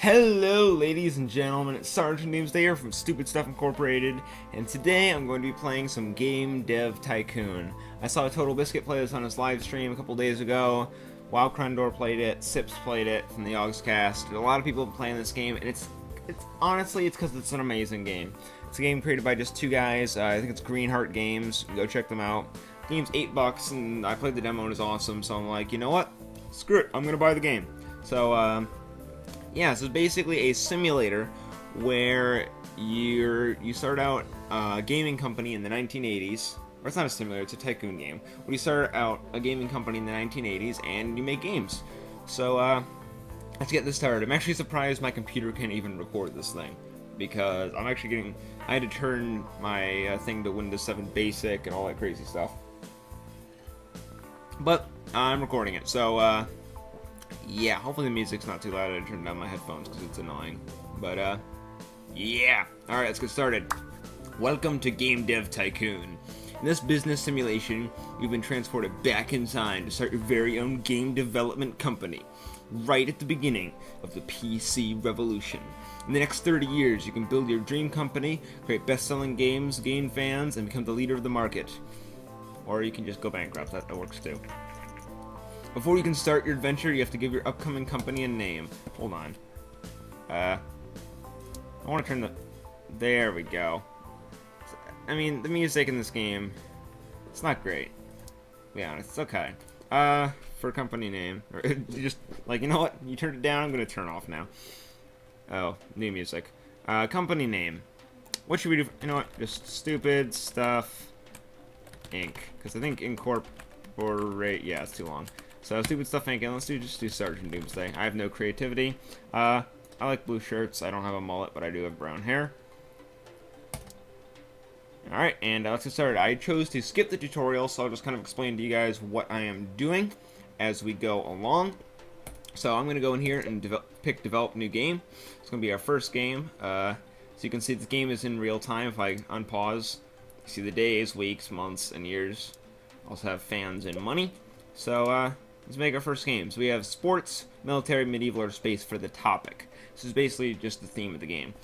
Hello, ladies and gentlemen, it's SgtDoomsday here from Stupid Stuff Incorporated, and today I'm going to be playing some game Dev Tycoon. I saw Total Biscuit play this on his live stream a couple days ago. Wild Crendor played it, Sips played it from the Augscast. A lot of people have been playing this game, and it's honestly, it's because it's an amazing game. It's a game created by just two guys. I think it's Greenheart Games. Go check them out. The game's $8, and I played the demo and it's awesome. So I'm like, you know what? Screw it, I'm gonna buy the game. So yeah, so it's basically a simulator where you start out a gaming company in the 1980s. Or it's not a simulator, it's a tycoon game. When you start out a gaming company in the 1980s and you make games. So let's get this started. I'm actually surprised my computer can even record this thing, because I'm actually getting, I had to turn my thing to Windows 7 Basic and all that crazy stuff. But I'm recording it, so yeah, hopefully the music's not too loud. I turned down my headphones because it's annoying. But, yeah. Alright, let's get started. Welcome to Game Dev Tycoon. In this business simulation, you've been transported back in time to start your very own game development company, right at the beginning of the PC revolution. In the next 30 years, you can build your dream company, create best-selling games, gain fans, and become the leader of the market. Or you can just go bankrupt. That works too. Before you can start your adventure, you have to give your upcoming company a name. Hold on. I want to turn the... There we go. I mean, the music in this game, it's not great. To be honest, it's okay. For company name. Or just, like, you know what? You turned it down, I'm going to turn off now. Oh, new music. Company name. What should we do? You know what? Just Stupid Stuff Inc. Because I think incorporate... Yeah, it's too long. So, Stupid Stuff Inc. And let's just do SgtDoomsday. I have no creativity. I like blue shirts. I don't have a mullet, but I do have brown hair. Alright, and let's get started. I chose to skip the tutorial, so I'll just kind of explain to you guys what I am doing as we go along. So, I'm going to go in here and pick Develop New Game. It's going to be our first game. So, you can see the game is in real time. If I unpause, you see the days, weeks, months, and years. Also have fans and money. So, let's make our first game. So we have sports, military, medieval, or space for the topic. This is basically just the theme of the game.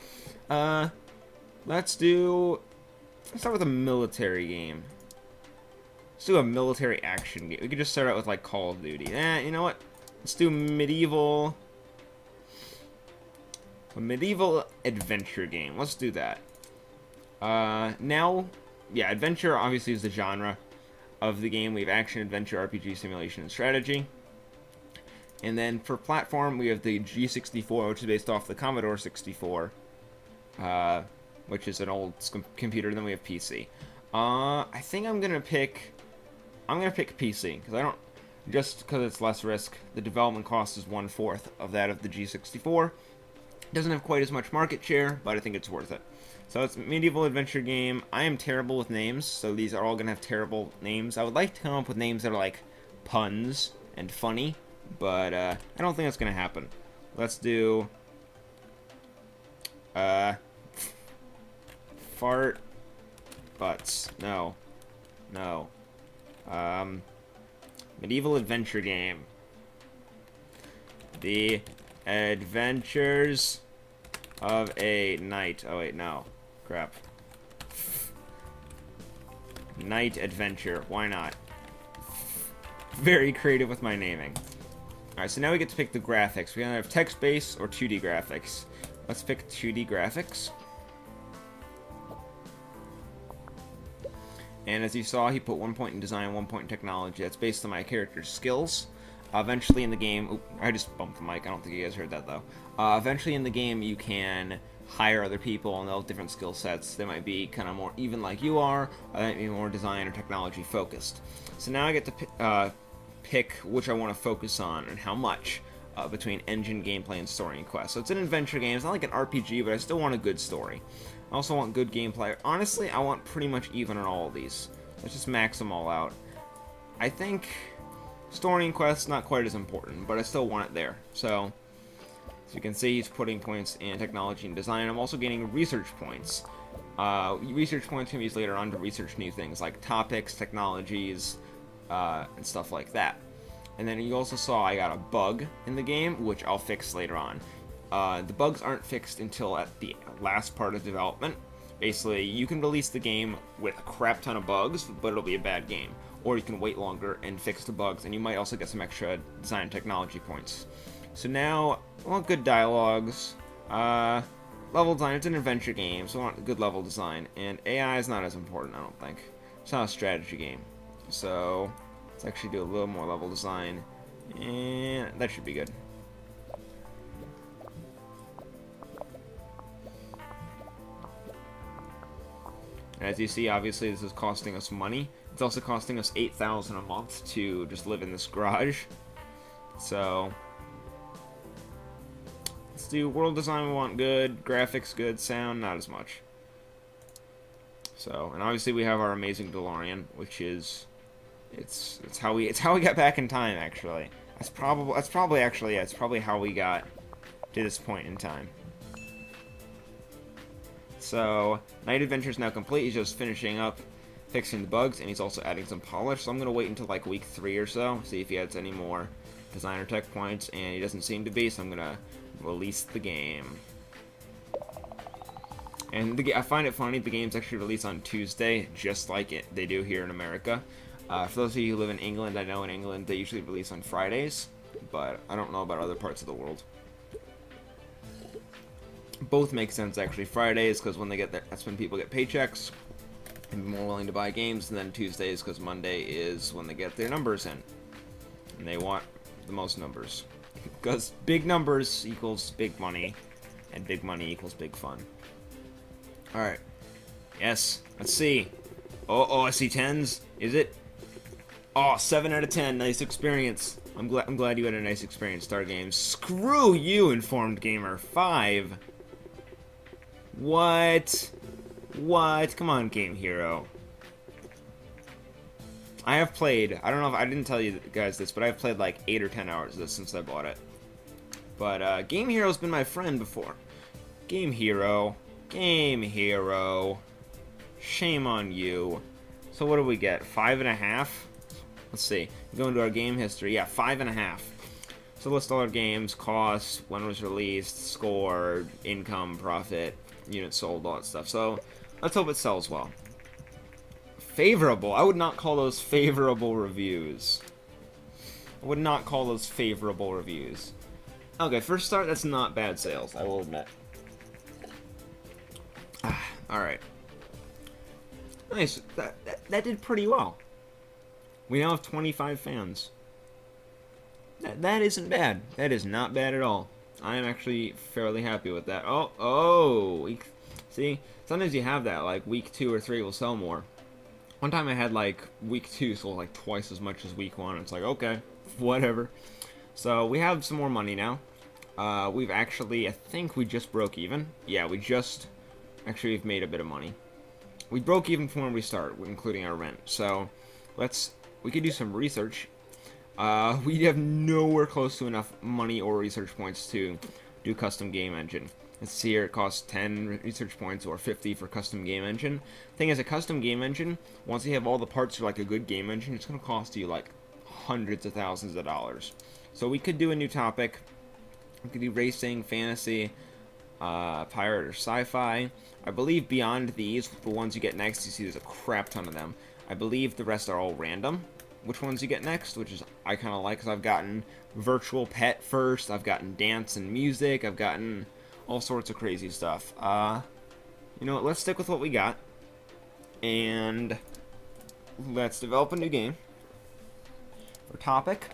Let's start with a military game. Let's do a military action game. We could just start out with, like, Call of Duty. You know what? Let's do medieval... A medieval adventure game. Let's do that. Now, yeah, adventure obviously is the genre of the game. We have action, adventure, RPG, simulation, and strategy. And then for platform, we have the G64, which is based off the Commodore 64, which is an old computer. Then we have PC. I think I'm gonna pick PC because I don't, just because it's less risk. The development cost is 1/4 of that of the G64. Doesn't have quite as much market share, but I think it's worth it. So it's a medieval adventure game. I am terrible with names, so these are all going to have terrible names. I would like to come up with names that are like puns and funny, but I don't think that's going to happen. Let's do... Fart Butts. No. No. Medieval adventure game. The Adventures of a Knight. Oh wait, no. Crap. Night Adventure. Why not? Very creative with my naming. Alright, so now we get to pick the graphics. We either have text-based or 2D graphics. Let's pick 2D graphics. And as you saw, he put 1 point in design, 1 point in technology. That's based on my character's skills. Eventually in the game... Oop, I just bumped the mic. I don't think you guys heard that, though. Eventually in the game, you can hire other people, and they'll have different skill sets. They might be kind of more even like you are, or they might be more design or technology focused. So now I get to pick which I want to focus on and how much between engine, gameplay, and story and quest. So it's an adventure game. It's not like an RPG, but I still want a good story. I also want good gameplay. Honestly, I want pretty much even on all of these. Let's just max them all out. I think story and quest not quite as important, but I still want it there. So you can see he's putting points in technology and design. I'm also getting research points. Research points can be used later on to research new things like topics, technologies, and stuff like that. And then you also saw I got a bug in the game, which I'll fix later on. The bugs aren't fixed until at the last part of development. Basically, you can release the game with a crap ton of bugs, but it'll be a bad game. Or you can wait longer and fix the bugs, and you might also get some extra design technology points. So now, I want good dialogues, level design. It's an adventure game, so I want good level design, and AI is not as important, I don't think. It's not a strategy game. So, let's actually do a little more level design, and that should be good. As you see, obviously this is costing us money. It's also costing us $8,000 a month to just live in this garage. So, let's do world design. We want good, graphics good, sound not as much. So, and obviously we have our amazing DeLorean, which is it's how we got back in time. Actually, that's probably how we got to this point in time. So, Night Adventure is now complete. He's just finishing up fixing the bugs, and he's also adding some polish. So I'm going to wait until like week 3 or so, see if he adds any more designer tech points, and he doesn't seem to be, so I'm going to release the game. And I find it funny, the game's actually released on Tuesday, just like they do here in America. For those of you who live in England, I know in England they usually release on Fridays, but I don't know about other parts of the world. Both make sense actually. Fridays because when they get that's when people get paychecks and be more willing to buy games, and then Tuesdays because Monday is when they get their numbers in and they want the most numbers, because big numbers equals big money and big money equals big fun. Alright, yes, let's see. Oh, I see 10s. Is it? Oh, 7 out of 10. Nice experience. I'm glad you had a nice experience, Star Games. Screw you, Informed Gamer. 5. What? Come on, Game Hero. I have played, I don't know if I didn't tell you guys this, but I've played like 8 or 10 hours of this since I bought it. But Game Hero's been my friend before. Game Hero. Shame on you. So what do we get? 5.5? Let's see. Go into our game history. Yeah, 5.5. So list all our games, costs, when it was released, score, income, profit, units sold, all that stuff. So let's hope it sells well. Favorable. I would not call those favorable reviews. Okay, first start, that's not bad sales, I will admit. Alright. Nice. That did pretty well. We now have 25 fans. That isn't bad. That is not bad at all. I am actually fairly happy with that. See? Sometimes you have that, like week 2 or 3 will sell more. One time I had like week 2 sold like twice as much as week 1. It's like, okay, whatever. So we have some more money now. We've actually, I think we just broke even. Yeah, we've made a bit of money. We broke even from when we started, including our rent. So we could do some research. We have nowhere close to enough money or research points to do custom game engine. Let's see here, it costs 10 research points or 50 for custom game engine. Thing is, a custom game engine, once you have all the parts for like a good game engine, it's going to cost you like hundreds of thousands of dollars. So we could do a new topic. We could do racing, fantasy, pirate or sci-fi. I believe beyond these, the ones you get next, you see there's a crap ton of them. I believe the rest are all random. Which ones you get next, which is I kind of like, because I've gotten virtual pet first, I've gotten dance and music, I've gotten all sorts of crazy stuff. You know what, let's stick with what we got, and let's develop a new game. For topic,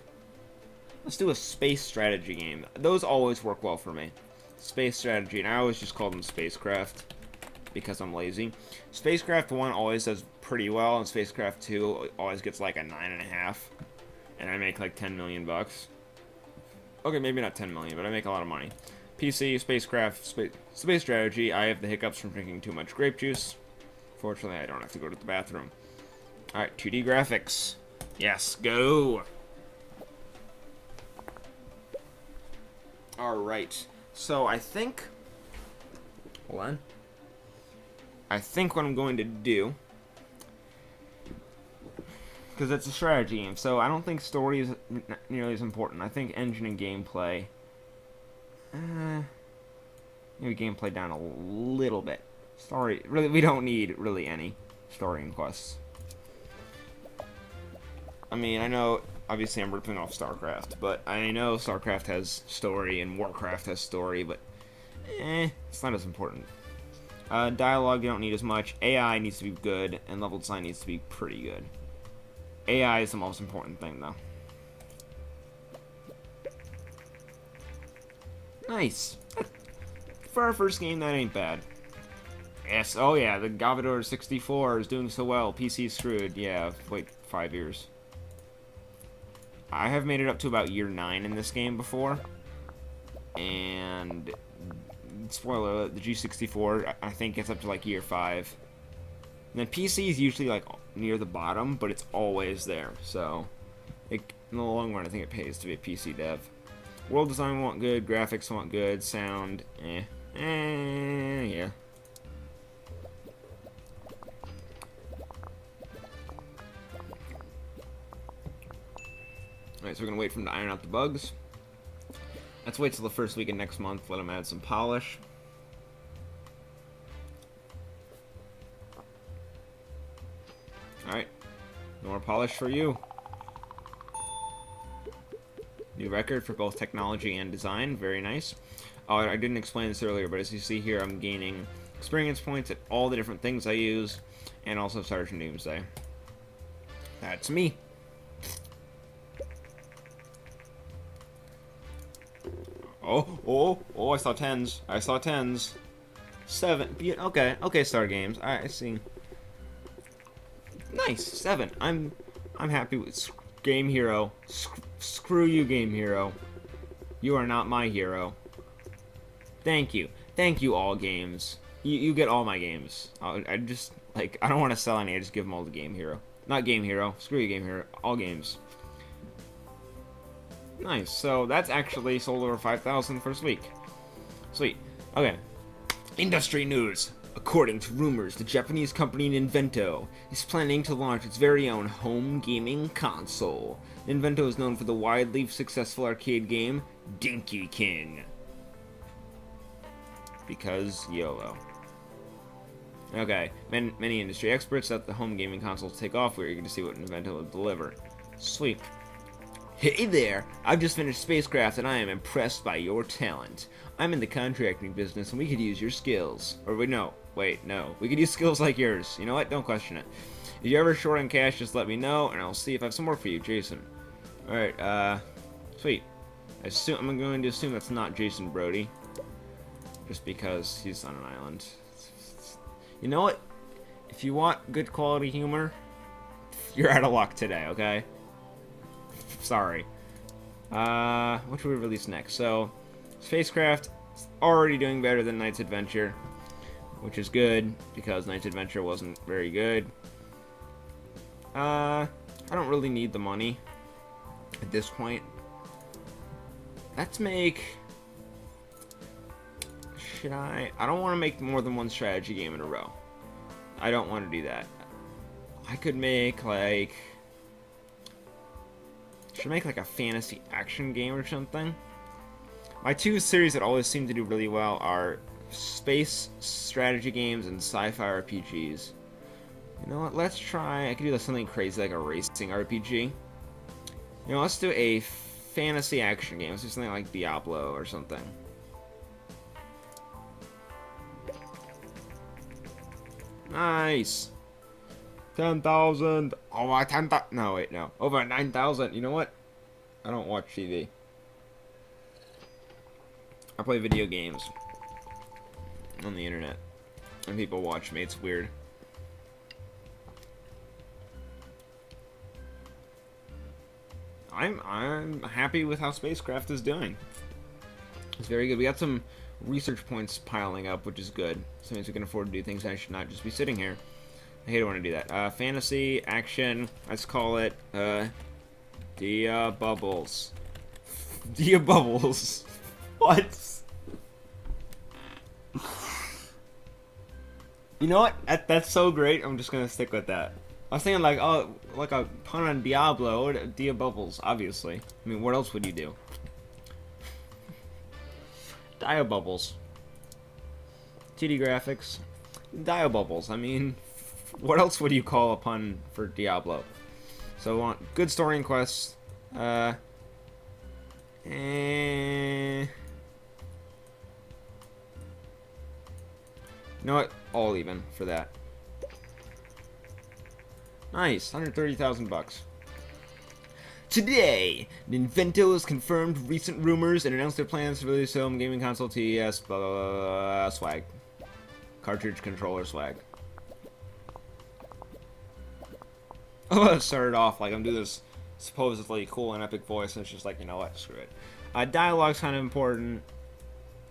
let's do a space strategy game. Those always work well for me. Space strategy, and I always just call them spacecraft, because I'm lazy. Spacecraft 1 always does pretty well, and Spacecraft 2 always gets like a 9.5, and I make like 10 million bucks. Okay, maybe not 10 million, but I make a lot of money. PC, Spacecraft, Space Strategy, I have the hiccups from drinking too much grape juice. Fortunately, I don't have to go to the bathroom. Alright, 2D graphics. Yes, go! Alright, so I think... Hold on. I think what I'm going to do, because it's a strategy game, so I don't think story is nearly as important. I think engine and gameplay. maybe gameplay down a little bit. Story, really, we don't need really any story and quests. I mean, I know, obviously I'm ripping off StarCraft, but I know StarCraft has story and Warcraft has story, but it's not as important. Dialogue, you don't need as much. AI needs to be good, and level design needs to be pretty good. AI is the most important thing, though. Nice. For our first game, that ain't bad. Yes, oh yeah, the Commodore 64 is doing so well. PC screwed. Yeah, wait 5 years. I have made it up to about year 9 in this game before. And spoiler alert, the G64 I think gets up to like year 5. And then PC is usually like near the bottom, but it's always there. So in the long run, I think it pays to be a PC dev. World design want good, graphics want good, sound, yeah. Alright, so we're gonna wait for him to iron out the bugs. Let's wait till the first week of next month, let him add some polish. Alright, more polish for you. New record for both technology and design, very nice. Oh, I didn't explain this earlier, but as you see here, I'm gaining experience points at all the different things I use, and also SgtDoomsday. That's me. Oh, I saw 10s. I saw 10s. 7. Okay, Star Games. Alright, I see. Nice, 7. I'm happy with Game Hero. Screw you, Game Hero. You are not my hero. Thank you. Thank you, all games. You get all my games. I just, like, I don't want to sell any. I just give them all to Game Hero. Not Game Hero. Screw you, Game Hero. All games. Nice. So that's actually sold over 5,000 first week. Sweet. Okay. Industry news. According to rumors, the Japanese company Ninvento is planning to launch its very own home gaming console. Ninvento is known for the widely successful arcade game Dinky King. Because YOLO. Okay, many industry experts that the home gaming consoles take off. We're eager to see what Ninvento will deliver. Sweet. Hey there! I've just finished Spacecraft and I am impressed by your talent. I'm in the contracting business and we could use your skills. Or no. We could use skills like yours. You know what? Don't question it. If you're ever short on cash, just let me know and I'll see if I have some more for you, Jason. Alright, sweet. I'm going to assume that's not Jason Brody. Just because he's on an island. You know what? If you want good quality humor, you're out of luck today, okay? Sorry. What should we release next? So, Spacecraft is already doing better than Knight's Adventure, which is good, because Knight's Adventure wasn't very good. I don't really need the money at this point. Let's make... Should I don't want to make more than one strategy game in a row. I don't want to do that. I could make, like... Should I make, like, a fantasy action game or something? My two series that always seem to do really well are space strategy games and sci-fi RPGs. You know what? Let's try... I could do something crazy like a racing RPG. You know, let's do a fantasy action game. Let's do something like Diablo or something. Nice. 10,000. Oh, my 10,000. No, wait, no. Over 9,000. You know what? I don't watch TV. I play video games on the internet, and people watch me. It's weird. I'm happy with how Spacecraft is doing. It's very good. We got some research points piling up, which is good. So it means we can afford to do things. I should not just be sitting here. I hate it when I do that. Fantasy, action, let's call it, Diabubles. Diabubles. What? You know what? That's so great, I'm just gonna stick with that. I was thinking like, oh, like a pun on Diablo, Diabubles, obviously. I mean, what else would you do? Diabubles. 2D graphics, Diabubles. I mean, what else would you call upon for Diablo? So, on good story and quests. You know what? All even for that. Nice, 130,000 bucks. Today, Nintendo has confirmed recent rumors and announced their plans to release home gaming console TES blah, blah, blah, blah, swag. Cartridge controller swag. Oh, started off like I'm doing this supposedly cool and epic voice, and it's just like, you know what, screw it. Dialogue's kind of important.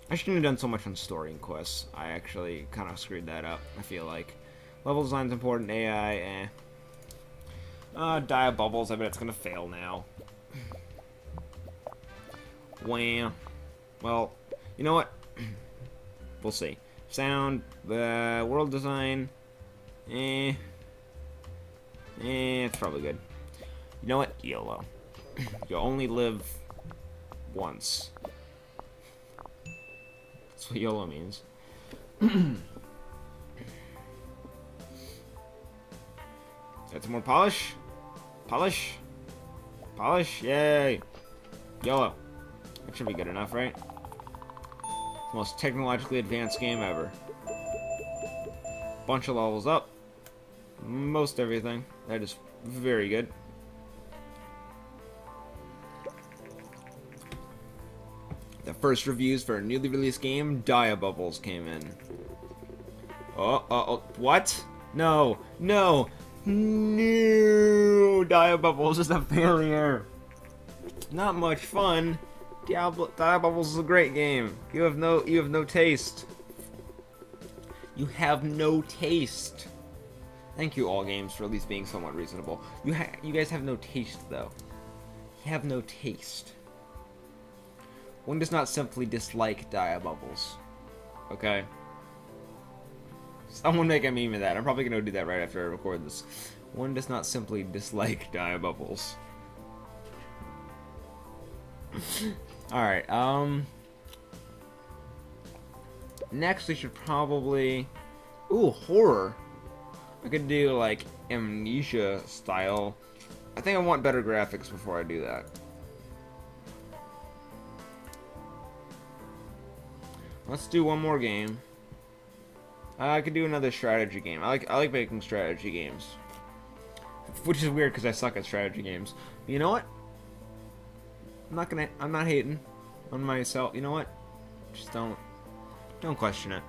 I shouldn't have done so much on story and quests. I actually kind of screwed that up, I feel like. Level design's important, AI, Diabubles, I bet it's gonna fail now. Wham. Well, you know what? We'll see. Sound, world design, it's probably good. You know what? YOLO. You only live once. That's what YOLO means. Got some more polish? Polish? Polish? Yay! YOLO. That should be good enough, right? It's the most technologically advanced game ever. Bunch of levels up. Most everything. That is very good. The first reviews for a newly released game, Diabubles, came in. Oh, what? No, no, no! Diabubles is a failure. Not much fun. Diabubles is a great game. You have no taste. You have no taste. Thank you, All Games, for at least being somewhat reasonable. You guys have no taste, though. You have no taste. One does not simply dislike Diabubles. Okay? Someone make a meme of that. I'm probably going to do that right after I record this. One does not simply dislike Diabubles. Alright, next we should probably... Ooh, horror. I could do, like, Amnesia style. I think I want better graphics before I do that. Let's do one more game. I could do another strategy game. I like making strategy games. Which is weird because I suck at strategy games. But you know what? I'm not hating on myself. You know what? Just don't question it.